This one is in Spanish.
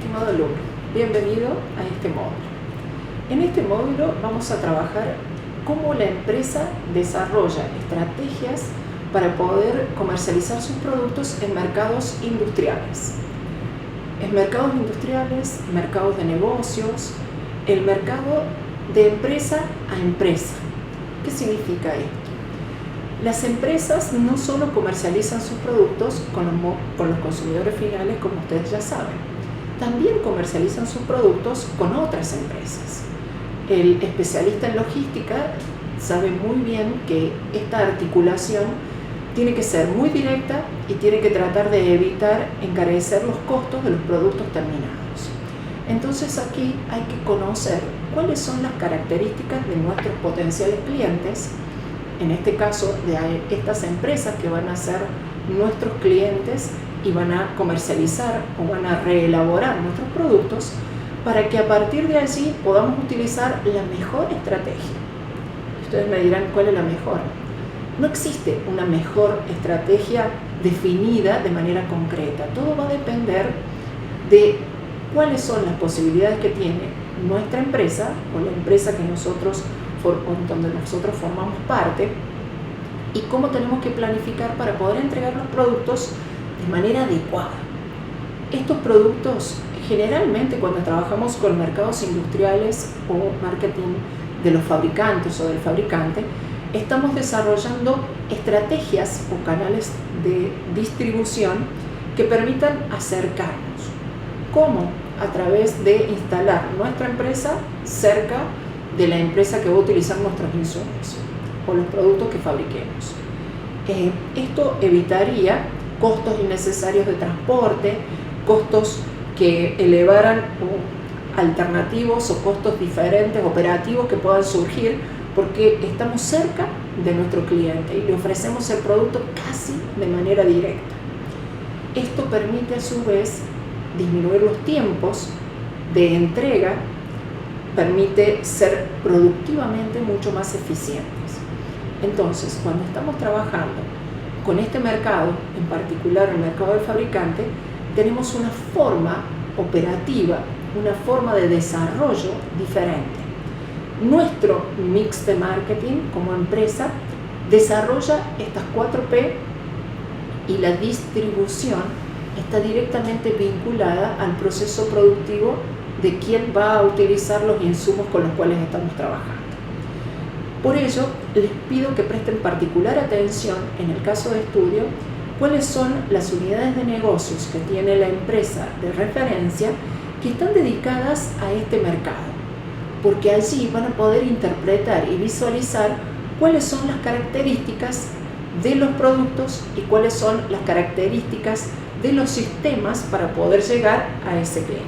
estimado alumno, bienvenido a este módulo. En este módulo vamos a trabajar cómo la empresa desarrolla estrategias para poder comercializar sus productos en mercados industriales. En mercados industriales, mercados de negocios, el mercado de empresa a empresa. ¿Qué significa esto? Las empresas no solo comercializan sus productos con los consumidores finales, como ustedes ya saben, también comercializan sus productos con otras empresas. El especialista en logística sabe muy bien que esta articulación tiene que ser muy directa y tiene que tratar de evitar encarecer los costos de los productos terminados. Entonces aquí hay que conocer cuáles son las características de nuestros potenciales clientes, en este caso de estas empresas que van a ser nuestros clientes y van a comercializar o van a reelaborar nuestros productos, para que a partir de allí podamos utilizar la mejor estrategia. Ustedes me dirán, ¿cuál es la mejor? No existe una mejor estrategia definida de manera concreta. Todo va a depender de cuáles son las posibilidades que tiene nuestra empresa o la empresa que donde nosotros formamos parte, y cómo tenemos que planificar para poder entregar los productos de manera adecuada. Estos productos, generalmente cuando trabajamos con mercados industriales o marketing de los fabricantes o del fabricante, estamos desarrollando estrategias o canales de distribución que permitan acercarnos. ¿Cómo? A través de instalar nuestra empresa cerca de la empresa que va a utilizar nuestros insumos o los productos que fabriquemos. Esto evitaría costos innecesarios de transporte, costos que elevaran alternativos o costos diferentes, operativos que puedan surgir, porque estamos cerca de nuestro cliente y le ofrecemos el producto casi de manera directa. Esto permite a su vez disminuir los tiempos de entrega, permite ser productivamente mucho más eficientes. Entonces, cuando estamos trabajando con este mercado, en particular el mercado del fabricante, tenemos una forma operativa, una forma de desarrollo diferente. Nuestro mix de marketing como empresa desarrolla estas 4P, y la distribución está directamente vinculada al proceso productivo de quien va a utilizar los insumos con los cuales estamos trabajando. Por ello, les pido que presten particular atención en el caso de estudio cuáles son las unidades de negocios que tiene la empresa de referencia que están dedicadas a este mercado, porque allí van a poder interpretar y visualizar cuáles son las características de los productos y cuáles son las características de los sistemas para poder llegar a ese cliente.